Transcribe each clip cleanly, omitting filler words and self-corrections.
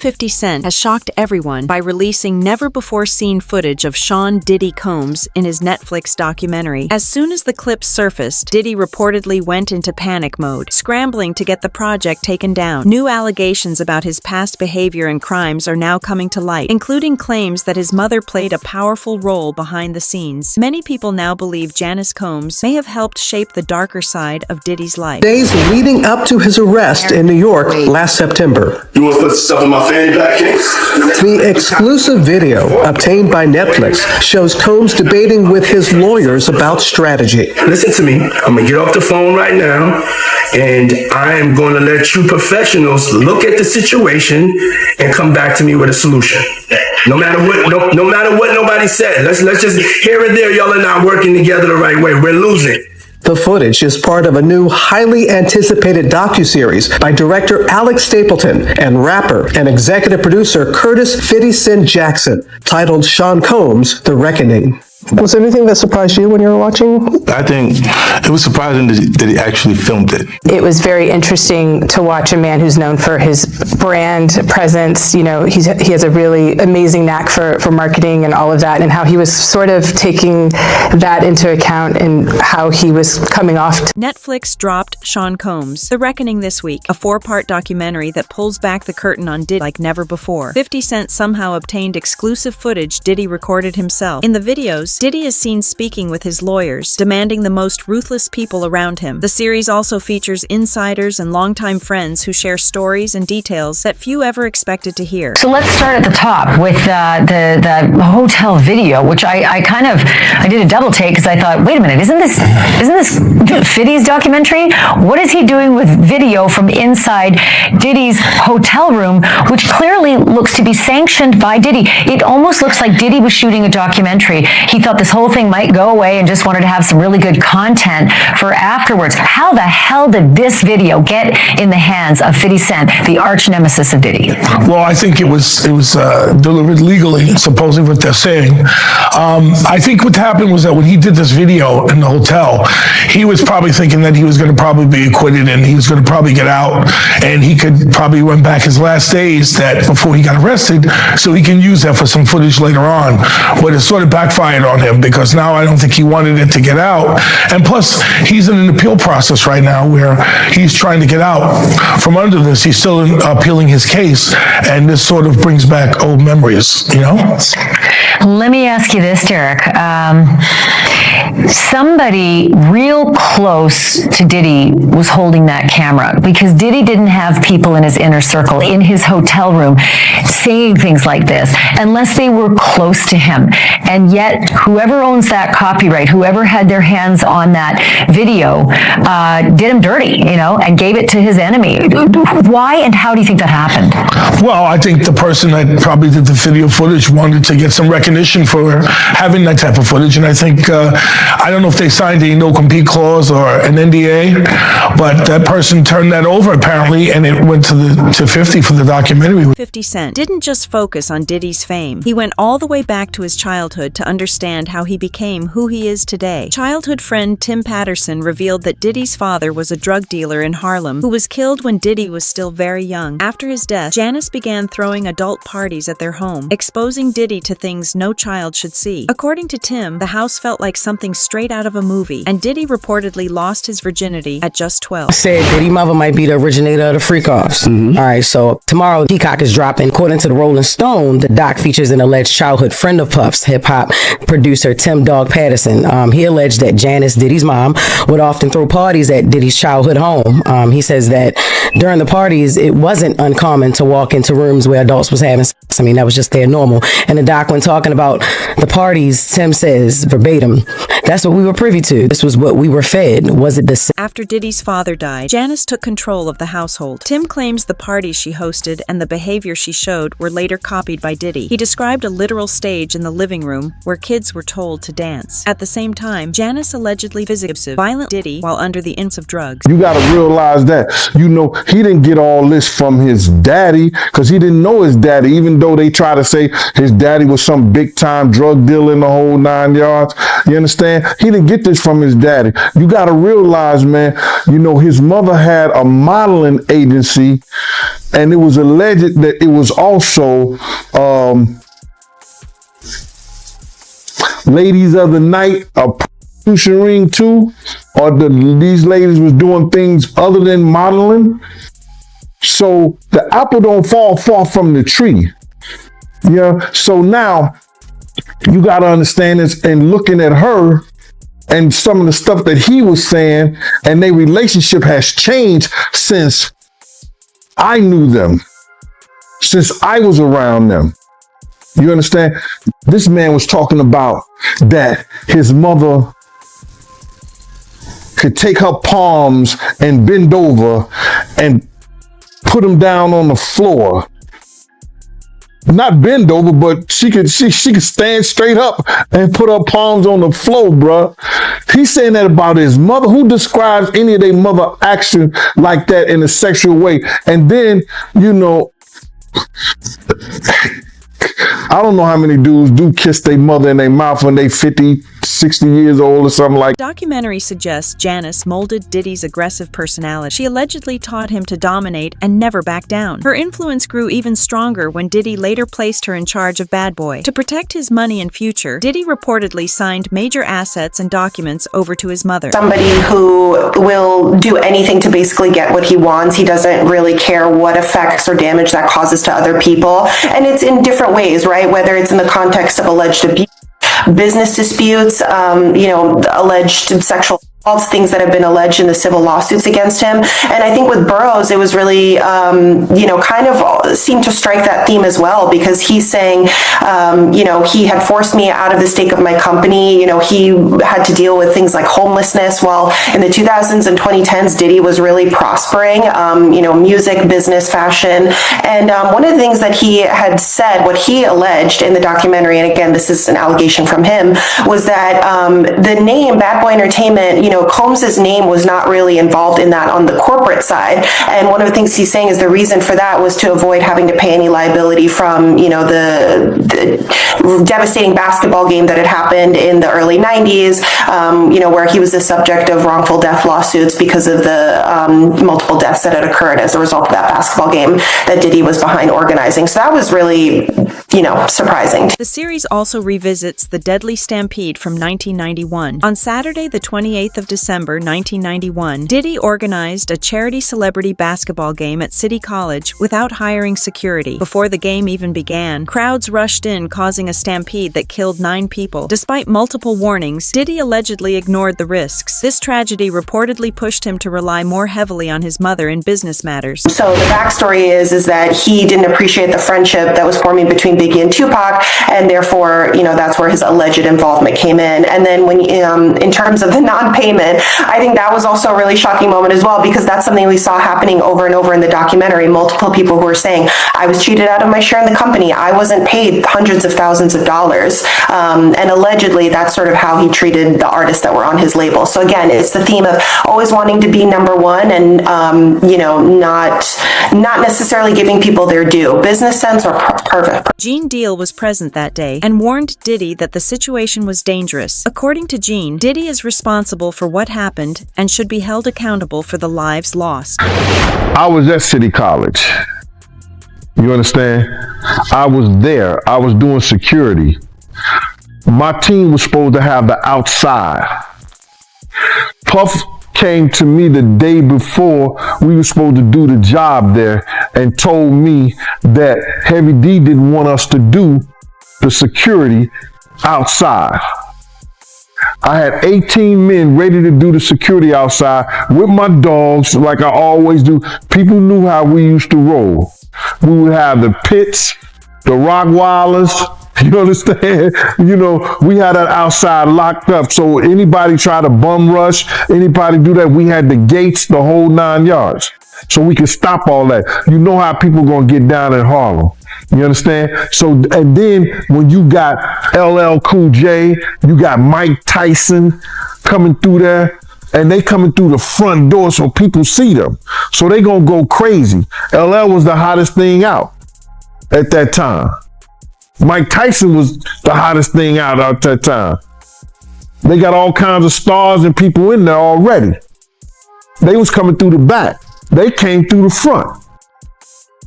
50 Cent has shocked everyone by releasing never-before-seen footage of Sean Diddy Combs in his Netflix documentary. As soon as the clips surfaced, Diddy reportedly went into panic mode, scrambling to get the project taken down. New allegations about his past behavior and crimes are now coming to light, including claims that his mother played a powerful role behind the scenes. Many people now believe Janice Combs may have helped shape the darker side of Diddy's life. Days leading up to his arrest in New York last September. You want to put stuff in my fanny back, Kings? The exclusive video obtained by Netflix shows Combs debating with his lawyers about strategy. Listen to me. I'm going to get off the phone right now, and I am going to let you professionals look at the situation and come back to me with a solution. No matter what, no matter what nobody said. Let's just here and there, y'all are not working together the right way. We're losing. The footage is part of a new, highly anticipated docuseries by director Alex Stapleton and rapper and executive producer Curtis 50 Cent Jackson, titled Sean Combs: The Reckoning. Was there anything that surprised you when you were watching? I think it was surprising that he actually filmed it. It was very interesting to watch a man who's known for his brand presence. You know, he has a really amazing knack for marketing and all of that, and how he was sort of taking that into account and how he was coming off. Netflix dropped Sean Combs: The Reckoning this week, a 4-part documentary that pulls back the curtain on Diddy like never before. 50 Cent somehow obtained exclusive footage Diddy recorded himself. In the videos, Diddy is seen speaking with his lawyers, demanding the most ruthless people around him. The series also features insiders and longtime friends who share stories and details that few ever expected to hear. So let's start at the top with the hotel video, which I did a double take because I thought, wait a minute, isn't this 50's documentary? What is he doing with video from inside Diddy's hotel room, which clearly looks to be sanctioned by Diddy? It almost looks like Diddy was shooting a documentary. He thought this whole thing might go away and just wanted to have some really good content for afterwards. How the hell did this video get in the hands of 50 Cent, the arch nemesis of Diddy? Well, I think it was delivered legally, supposedly what they're saying. I think what happened was that when he did this video in the hotel, he was probably thinking that he was going to probably be acquitted and he was going to probably get out and he could probably run back his last days that before he got arrested, so he can use that for some footage later on. But it sort of backfired on him because now I don't think he wanted it to get out. And plus, he's in an appeal process right now where he's trying to get out from under this. He's still appealing his case, and this sort of brings back old memories, you know? Let me ask you this, Derek. Somebody real close to Diddy was holding that camera, because Diddy didn't have people in his inner circle, in his hotel room, saying things like this, unless they were close to him. And yet, whoever owns that copyright, whoever had their hands on that video, did him dirty, you know, and gave it to his enemy. Why and how do you think that happened? Well, I think the person that probably did the video footage wanted to get some recognition for having that type of footage, and I think I don't know if they signed a no-compete clause or an NDA, but that person turned that over apparently, and it went to 50 for the documentary. 50 Cent didn't just focus on Diddy's fame. He went all the way back to his childhood to understand how he became who he is today. Childhood friend Tim Patterson revealed that Diddy's father was a drug dealer in Harlem who was killed when Diddy was still very young. After his death, Janice began throwing adult parties at their home, exposing Diddy to things no child should see. According to Tim, the house felt like something straight out of a movie, and Diddy reportedly lost his virginity at just 12. I said Diddy mother might be the originator of the freak-offs. All right, so tomorrow Peacock is dropping. According to the Rolling Stone, the doc features an alleged childhood friend of Puff's, hip-hop producer Tim Dog Patterson. He alleged that Janice, Diddy's mom, would often throw parties at Diddy's childhood home. He says that during the parties, it wasn't uncommon to walk into rooms where adults was having sex. I mean, that was just their normal. And the doc, when talking about the parties, Tim says, verbatim, "That's what we were privy to. This was what we were fed. Was it the same?" After Diddy's father died, Janice took control of the household. Tim claims the parties she hosted and the behavior she showed were later copied by Diddy. He described a literal stage in the living room where kids were told to dance. At the same time, Janice allegedly physically violent Diddy while under the influence of drugs. You gotta realize that, you know, he didn't get all this from his daddy, because he didn't know his daddy, even though they try to say his daddy was some big time drug dealer in the whole 9 yards. You understand? He didn't get this from his daddy. You got to realize, man, you know, his mother had a modeling agency and it was alleged that it was also ladies of the night, a prostitution ring too, or these ladies was doing things other than modeling. So the apple don't fall far from the tree. Yeah. So now you got to understand this, and looking at her and some of the stuff that he was saying, and their relationship has changed since I knew them, since I was around them. You understand? This man was talking about that his mother could take her palms and bend over and put them down on the floor. Not bend over, but she could stand straight up and put her palms on the floor, bruh. He's saying that about his mother. Who describes any of their mother action like that in a sexual way? And then, you know, I don't know how many dudes do kiss their mother in their mouth when they 50, 60 years old or something like that. The documentary suggests Janice molded Diddy's aggressive personality. She allegedly taught him to dominate and never back down. Her influence grew even stronger when Diddy later placed her in charge of Bad Boy. To protect his money and future, Diddy reportedly signed major assets and documents over to his mother. Somebody who will do anything to basically get what he wants. He doesn't really care what effects or damage that causes to other people. And it's in different ways, right? Whether it's in the context of alleged abuse, business disputes, alleged sexual assaults, things that have been alleged in the civil lawsuits against him. And I think with Burroughs, it was really, kind of seemed to strike that theme as well, because he's saying, he had forced me out of the stake of my company. He had to deal with things like homelessness. While in the 2000s and 2010s, Diddy was really prospering, music, business, fashion. And one of the things that he had said, what he alleged in the documentary, and again, this is an allegation from him, was that the name Bad Boy Entertainment, Combs's name was not really involved in that on the corporate side. And one of the things he's saying is the reason for that was to avoid having to pay any liability from, the devastating basketball game that had happened in the early 90s, where he was the subject of wrongful death lawsuits because of the multiple deaths that had occurred as a result of that basketball game that Diddy was behind organizing. So that was really, surprising. The series also revisits the deadly stampede from 1991. On Saturday, the 28th of December 1991, Diddy organized a charity celebrity basketball game at City College without hiring security. Before the game even began, crowds rushed in, causing a stampede that killed 9 people. Despite multiple warnings, Diddy allegedly ignored the risks. This tragedy reportedly pushed him to rely more heavily on his mother in business matters. So the backstory is that he didn't appreciate the friendship that was forming between Biggie and Tupac, and therefore, that's where his alleged involvement came in. And then when, in terms of the non-payment, I think that was also a really shocking moment as well, because that's something we saw happening over and over in the documentary. Multiple people who were saying, I was cheated out of my share in the company. I wasn't paid hundreds of thousands of dollars. And allegedly, that's sort of how he treated the artists that were on his label. So again, it's the theme of always wanting to be number one and, not necessarily giving people their due. Business sense or perfect. Gene Deal was present that day and warned Diddy that the situation was dangerous. According to Gene, Diddy is responsible for what happened and should be held accountable for the lives lost. I was at City College. You understand? I was there. I was doing security. My team was supposed to have the outside. Puff came to me the day before we were supposed to do the job there and told me that Heavy D didn't want us to do the security outside. I had 18 men ready to do the security outside with my dogs, like I always do. People knew how we used to roll. We would have the pits, the Rottweilers. You understand? We had that outside locked up. So anybody try to bum rush, anybody do that, we had the gates, the whole 9 yards. So we could stop all that. You know how people gonna get down in Harlem. You understand? So, and then when you got LL Cool J, you got Mike Tyson coming through there, and they coming through the front door so people see them. So they gonna go crazy. LL was the hottest thing out at that time. Mike Tyson was the hottest thing out at that time. They got all kinds of stars and people in there already. They was coming through the back. They came through the front.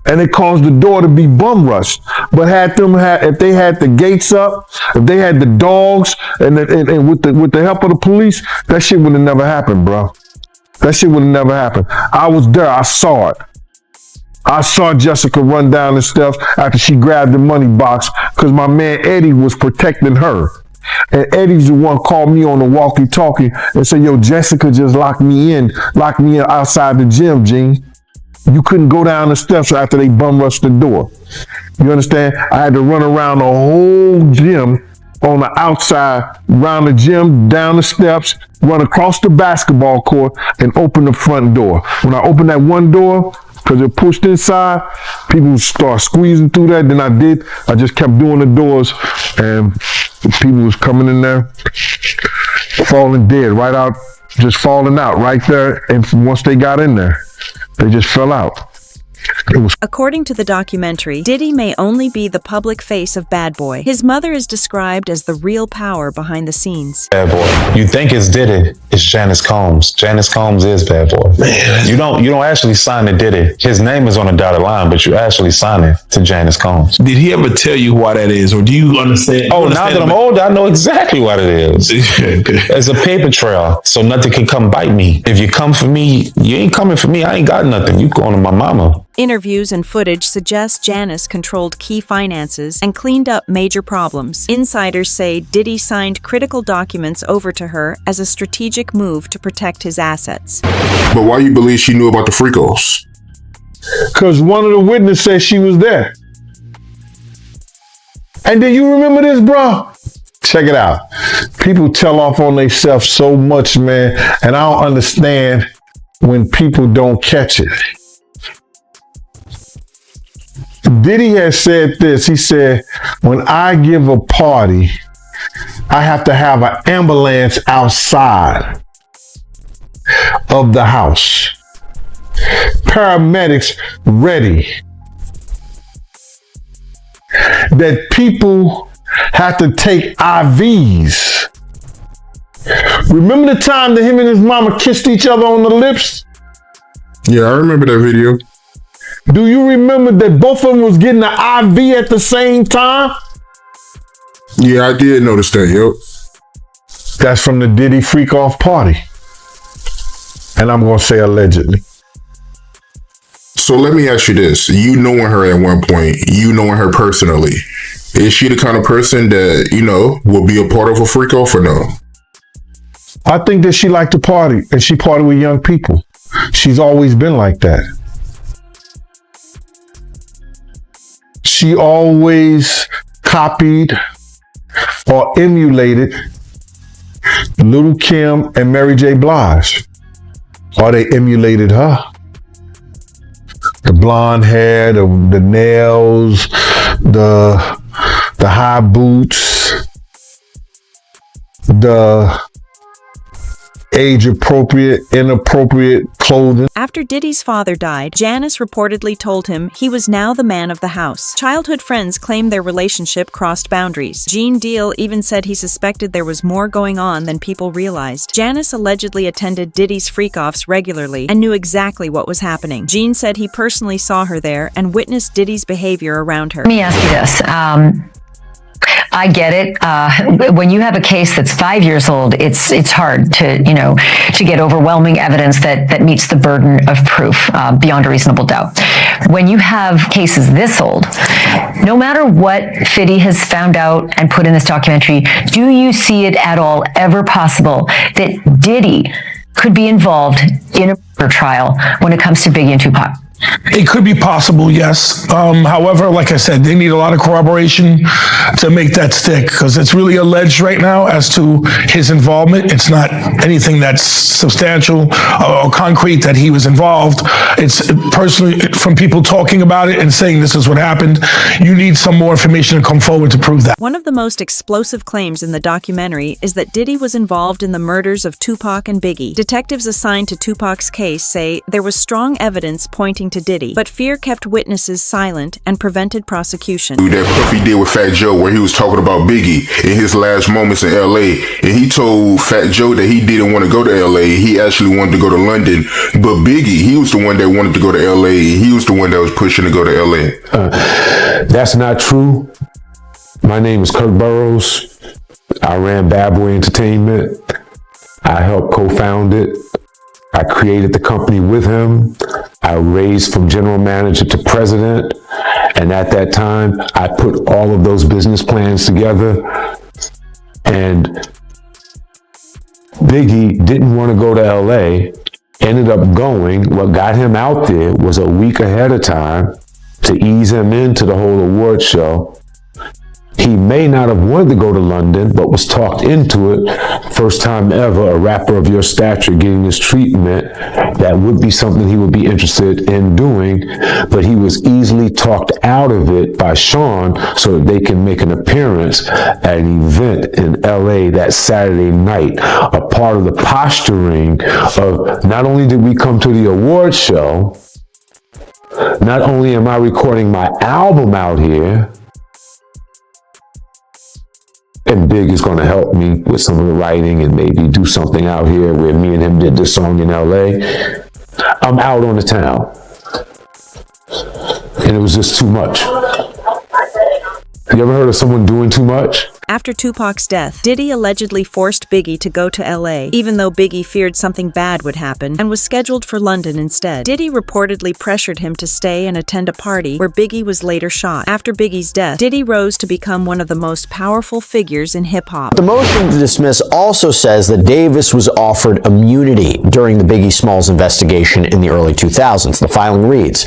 And it caused the door to be bum rushed. But if they had the gates up, if they had the dogs, and with the help of the police, that shit would have never happened, bro. That shit would have never happened. I was there. I saw it. I saw Jessica run down the steps after she grabbed the money box because my man Eddie was protecting her. And Eddie's the one called me on the walkie-talkie and said, yo, Jessica just locked me in outside the gym, Gene. You couldn't go down the steps after they bum rushed the door. You understand? I had to run around the whole gym on the outside, around the gym, down the steps, run across the basketball court, and open the front door. When I opened that one door, because it pushed inside, people start squeezing through that. Then I just kept doing the doors, and people was coming in there, falling dead, right out, just falling out right there. And once they got in there, they just fell out. According to the documentary, Diddy may only be the public face of Bad Boy. His mother is described as the real power behind the scenes. Bad Boy. You think it's Diddy, it's Janice Combs. Janice Combs is Bad Boy. Man. You don't actually sign to Diddy. His name is on the dotted line, but you actually sign it to Janice Combs. Did he ever tell you why that is, or do you understand? Oh, now that I'm older, I know exactly what it is. It's a paper trail, so nothing can come bite me. If you come for me, you ain't coming for me. I ain't got nothing. You going to my mama. Interviews and footage suggest Janice controlled key finances and cleaned up major problems. Insiders say Diddy signed critical documents over to her as a strategic move to protect his assets. But why you believe she knew about the freakos? Because one of the witnesses said she was there. And then you remember this, bro? Check it out. People tell off on themselves so much, man, and I don't understand when people don't catch it. Diddy has said this. He said, when I give a party, I have to have an ambulance outside of the house. Paramedics ready. That people have to take IVs. Remember the time that him and his mama kissed each other on the lips? Yeah, I remember that video. Do you remember that both of them was getting an IV at the same time? Yeah, I did notice that, yo. That's from the Diddy freak off party. And I'm going to say allegedly. So let me ask you this. You knowing her at one point, you knowing her personally, is she the kind of person that, will be a part of a freak off or no? I think that she liked to party and she partied with young people. She's always been like that. She always copied or emulated Little Kim and Mary J. Blige. Or they emulated her. The blonde hair, the nails, the high boots, the age-appropriate, inappropriate clothing. After Diddy's father died, Janice reportedly told him he was now the man of the house. Childhood friends claimed their relationship crossed boundaries. Gene Deal even said he suspected there was more going on than people realized. Janice allegedly attended Diddy's freak-offs regularly and knew exactly what was happening. Gene said he personally saw her there and witnessed Diddy's behavior around her. Let me ask you this. I get it. When you have a case that's 5 years old, it's hard to get overwhelming evidence that meets the burden of proof beyond a reasonable doubt. When you have cases this old, no matter what Fiddy has found out and put in this documentary, do you see it at all ever possible that Diddy could be involved in a murder trial when it comes to Biggie and Tupac? It could be possible, yes. However, like I said, they need a lot of corroboration to make that stick because it's really alleged right now as to his involvement. It's not anything that's substantial or concrete that he was involved. It's personally from people talking about it and saying this is what happened. You need some more information to come forward to prove that. One of the most explosive claims in the documentary is that Diddy was involved in the murders of Tupac and Biggie. Detectives assigned to Tupac's case say there was strong evidence pointing to Diddy, but fear kept witnesses silent and prevented prosecution. That Puffy did with Fat Joe, where he was talking about Biggie in his last moments in LA, and he told Fat Joe that he didn't want to go to LA. He actually wanted to go to London, but Biggie, he was the one that wanted to go to LA. He was the one that was pushing to go to LA. That's not true. My name is Kirk Burrows. I ran Bad Boy Entertainment. I helped co-found it. I created the company with him. I raised from general manager to president. And at that time, I put all of those business plans together. And Biggie didn't want to go to LA, ended up going. What got him out there was a week ahead of time to ease him into the whole award show. He may not have wanted to go to London, but was talked into it. First time ever, a rapper of your stature getting this treatment. That would be something he would be interested in doing, but he was easily talked out of it by Sean so that they can make an appearance at an event in LA that Saturday night. A part of the posturing of not only did we come to the award show, not only am I recording my album out here, and Big is going to help me with some of the writing and maybe do something out here where me and him did this song in LA. I'm out on the town. And it was just too much. You ever heard of someone doing too much? After Tupac's death, Diddy allegedly forced Biggie to go to LA, even though Biggie feared something bad would happen and was scheduled for London instead. Diddy reportedly pressured him to stay and attend a party where Biggie was later shot. After Biggie's death, Diddy rose to become one of the most powerful figures in hip-hop. The motion to dismiss also says that Davis was offered immunity during the Biggie Smalls investigation in the early 2000s. The filing reads,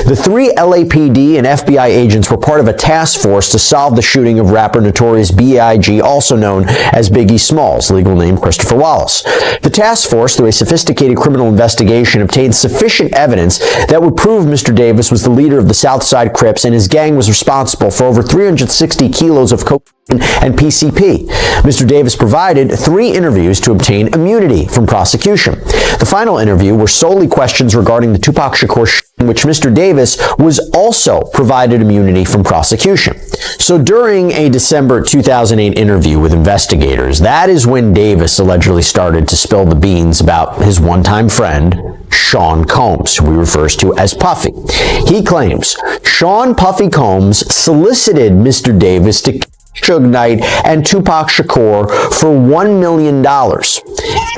the 3 LAPD and FBI agents were part of a task force to solve the shooting of rapper Notorious B.I.G., also known as Biggie Smalls, legal name Christopher Wallace. The task force, through a sophisticated criminal investigation, obtained sufficient evidence that would prove Mr. Davis was the leader of the Southside Crips and his gang was responsible for over 360 kilos of cocaine and PCP. Mr. Davis provided 3 interviews to obtain immunity from prosecution. The final interview were solely questions regarding the Tupac Shakur shooting, in which Mr. Davis was also provided immunity from prosecution. So during a December 2008 interview with investigators, that is when Davis allegedly started to spill the beans about his one-time friend, Sean Combs, who he refers to as Puffy. He claims Sean Puffy Combs solicited Mr. Davis to Suge Knight and Tupac Shakur for $1 million.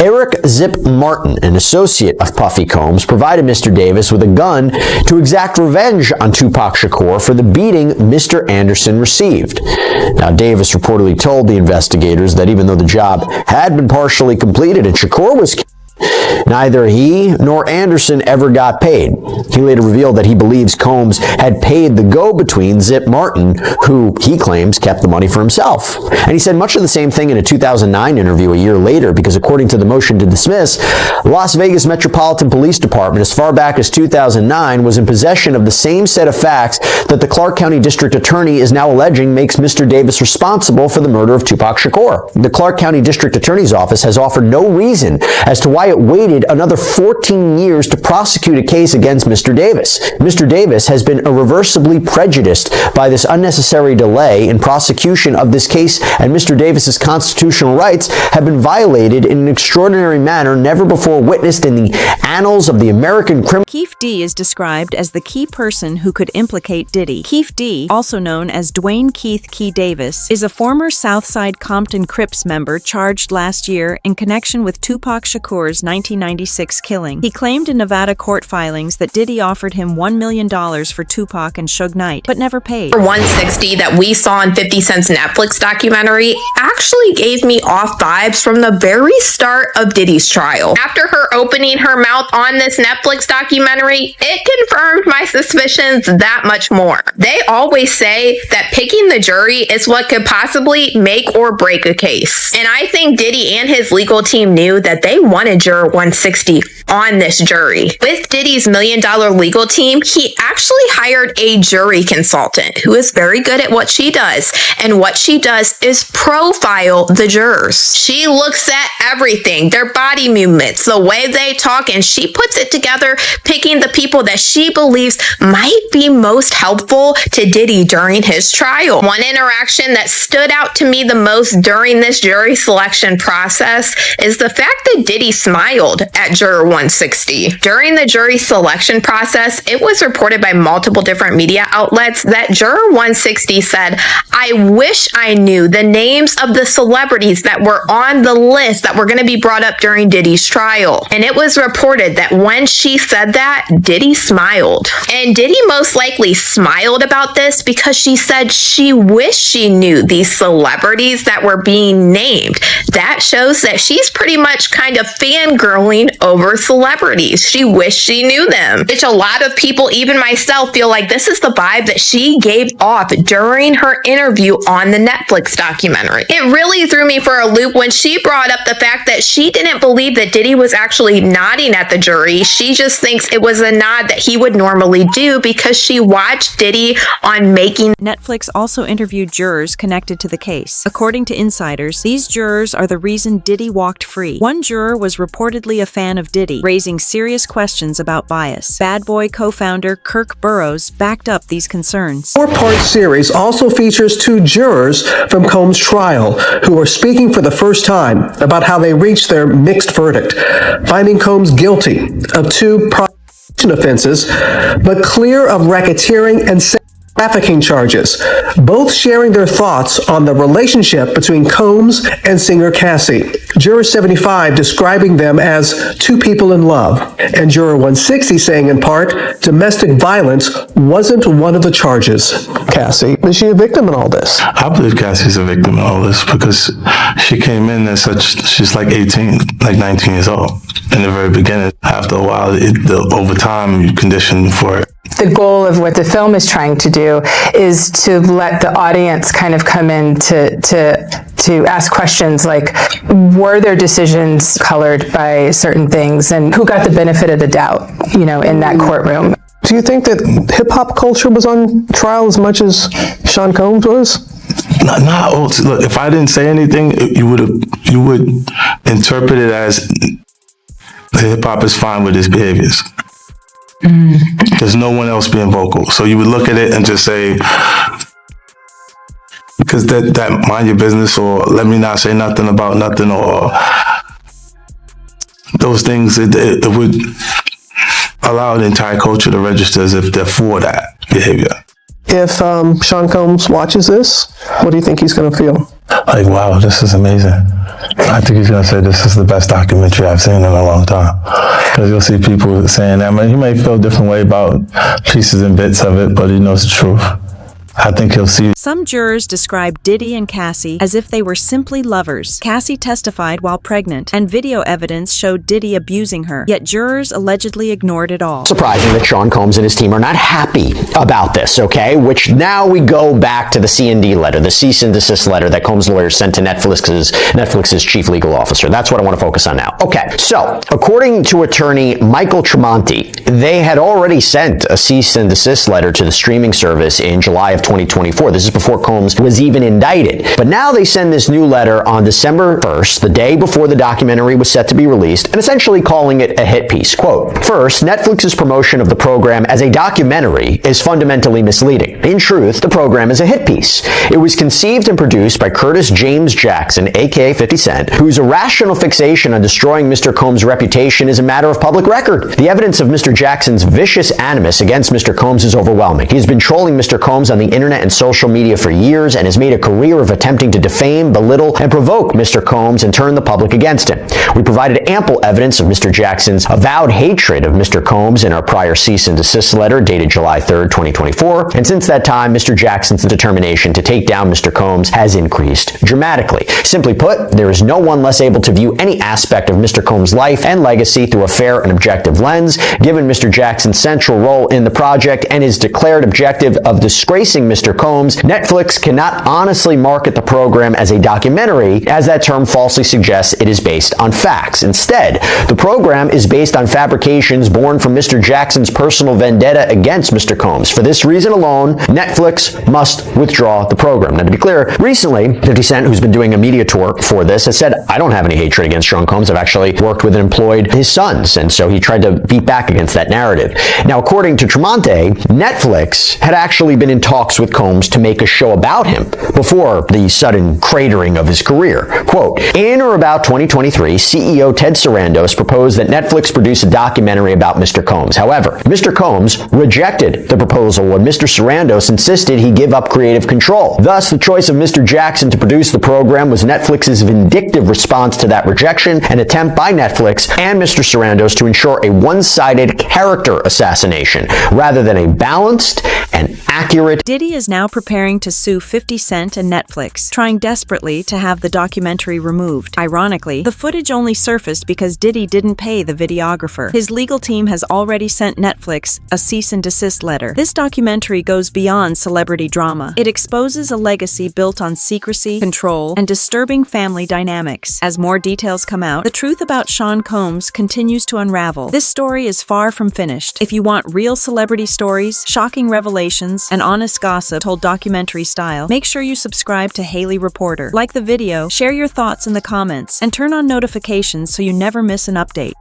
Eric Zip Martin, an associate of Puffy Combs, provided Mr. Davis with a gun to exact revenge on Tupac Shakur for the beating Mr. Anderson received. Now, Davis reportedly told the investigators that even though the job had been partially completed and Shakur was killed, neither he nor Anderson ever got paid. He later revealed that he believes Combs had paid the go-between Zip Martin, who he claims kept the money for himself. And he said much of the same thing in a 2009 interview a year later, because according to the motion to dismiss, Las Vegas Metropolitan Police Department, as far back as 2009, was in possession of the same set of facts that the Clark County District Attorney is now alleging makes Mr. Davis responsible for the murder of Tupac Shakur. The Clark County District Attorney's Office has offered no reason as to why it waited another 14 years to prosecute a case against Mr. Davis. Mr. Davis has been irreversibly prejudiced by this unnecessary delay in prosecution of this case, and Mr. Davis's constitutional rights have been violated in an extraordinary manner never before witnessed in the annals of the American criminal. Keefe D is described as the key person who could implicate Diddy. Keefe D, also known as Dwayne Keith Key Davis, is a former Southside Compton Crips member charged last year in connection with Tupac Shakur's 1996 killing. He claimed in Nevada court filings that Diddy offered him $1 million for Tupac and Suge Knight, but never paid. For 160 that we saw in 50 Cent's Netflix documentary actually gave me off vibes from the very start of Diddy's trial. After her opening her mouth on this Netflix documentary, it confirmed my suspicions that much more. They always say that picking the jury is what could possibly make or break a case. And I think Diddy and his legal team knew that they wanted juror 160 on this jury. With Diddy's $1 million legal team, he actually hired a jury consultant who is very good at what she does. And what she does is profile the jurors. She looks at everything, their body movements, the way they talk, and she puts it together, picking the people that she believes might be most helpful to Diddy during his trial. One interaction that stood out to me the most during this jury selection process is the fact that Diddy smiled at juror 160. During the jury selection process, it was reported by multiple different media outlets that juror 160 said, "I wish I knew the names of the celebrities that were on the list that were going to be brought up during Diddy's trial." And it was reported that when she said that, Diddy smiled. And Diddy most likely smiled about this because she said she wished she knew these celebrities that were being named. That shows that she's pretty much kind of fangirling over celebrities. She wished she knew them, which a lot of people, even myself, feel like this is the vibe that she gave off during her interview on the Netflix documentary. It really threw me for a loop when she brought up the fact that she didn't believe that Diddy was actually nodding at the jury. She just thinks it was a nod that he would normally do because she watched Diddy on Making. Netflix also interviewed jurors connected to the case. According to insiders, these jurors are the reason Diddy walked free. One juror was reportedly a fan of Diddy, raising serious questions about bias. Bad Boy co-founder Kirk Burrows backed up these concerns. The four-part series also features two jurors from Combs' trial who are speaking for the first time about how they reached their mixed verdict, finding Combs guilty of two prostitution offenses, but clear of racketeering and trafficking charges, both sharing their thoughts on the relationship between Combs and singer Cassie. Juror 75 describing them as two people in love, and Juror 160 saying in part, domestic violence wasn't one of the charges. Cassie, is she a victim in all this? I believe Cassie's a victim in all this because she came in as such, she's like 18, like 19 years old in the very beginning. After a while, over time, you condition for it. The goal of what the film is trying to do is to let the audience kind of come in to ask questions like, were their decisions colored by certain things, and who got the benefit of the doubt, in that courtroom? Do you think that hip-hop culture was on trial as much as Sean Combs was? Look, if I didn't say anything, you would interpret it as hip-hop is fine with his behaviors. There's no one else being vocal. So you would look at it and just say, because that mind your business, or let me not say nothing about nothing, or those things, it would allow the entire culture to register as if they're for that behavior. If Sean Combs watches this, what do you think he's going to feel? Like, wow, this is amazing. I think he's going to say this is the best documentary I've seen in a long time. Because you'll see people saying that. I mean, he may feel a different way about pieces and bits of it, but he knows the truth. I think he'll see. Some jurors described Diddy and Cassie as if they were simply lovers. Cassie testified while pregnant, and video evidence showed Diddy abusing her, yet jurors allegedly ignored it all. Surprising that Sean Combs and his team are not happy about this, okay? Which now we go back to the C&D letter, the cease and desist letter that Combs' lawyers sent to Netflix's chief legal officer. That's what I want to focus on now. Okay, so according to attorney Michael Tremonti, they had already sent a cease and desist letter to the streaming service in July of 2024. This is before Combs was even indicted. But now they send this new letter on December 1st, the day before the documentary was set to be released, and essentially calling it a hit piece. Quote, "First, Netflix's promotion of the program as a documentary is fundamentally misleading. In truth, the program is a hit piece. It was conceived and produced by Curtis James Jackson, aka 50 Cent, whose irrational fixation on destroying Mr. Combs' reputation is a matter of public record. The evidence of Mr. Jackson's vicious animus against Mr. Combs is overwhelming. He has been trolling Mr. Combs on the internet and social media for years and has made a career of attempting to defame, belittle, and provoke Mr. Combs and turn the public against him. We provided ample evidence of Mr. Jackson's avowed hatred of Mr. Combs in our prior cease and desist letter dated July 3rd, 2024, and since that time, Mr. Jackson's determination to take down Mr. Combs has increased dramatically. Simply put, there is no one less able to view any aspect of Mr. Combs' life and legacy through a fair and objective lens, given Mr. Jackson's central role in the project and his declared objective of disgracing Mr. Combs, Netflix cannot honestly market the program as a documentary, as that term falsely suggests it is based on facts. Instead, the program is based on fabrications born from Mr. Jackson's personal vendetta against Mr. Combs. For this reason alone, Netflix must withdraw the program. Now, to be clear, recently, 50 Cent, who's been doing a media tour for this, has said, I don't have any hatred against Sean Combs. I've actually worked with and employed his sons, and so he tried to beat back against that narrative. Now, according to Tremonti, Netflix had actually been in talks with Combs to make a show about him before the sudden cratering of his career. Quote, in or about 2023, CEO Ted Sarandos proposed that Netflix produce a documentary about Mr. Combs. However, Mr. Combs rejected the proposal when Mr. Sarandos insisted he give up creative control. Thus, the choice of Mr. Jackson to produce the program was Netflix's vindictive response to that rejection, an attempt by Netflix and Mr. Sarandos to ensure a one-sided character assassination rather than a balanced and accurate. Diddy is now preparing to sue 50 Cent and Netflix, trying desperately to have the documentary removed. Ironically, the footage only surfaced because Diddy didn't pay the videographer. His legal team has already sent Netflix a cease and desist letter. This documentary goes beyond celebrity drama. It exposes a legacy built on secrecy, control, and disturbing family dynamics. As more details come out, the truth about Sean Combs continues to unravel. This story is far from finished. If you want real celebrity stories, shocking revelations, and honest gossip told documentary style, make sure you subscribe to Haley Reporter. Like the video, share your thoughts in the comments, and turn on notifications so you never miss an update.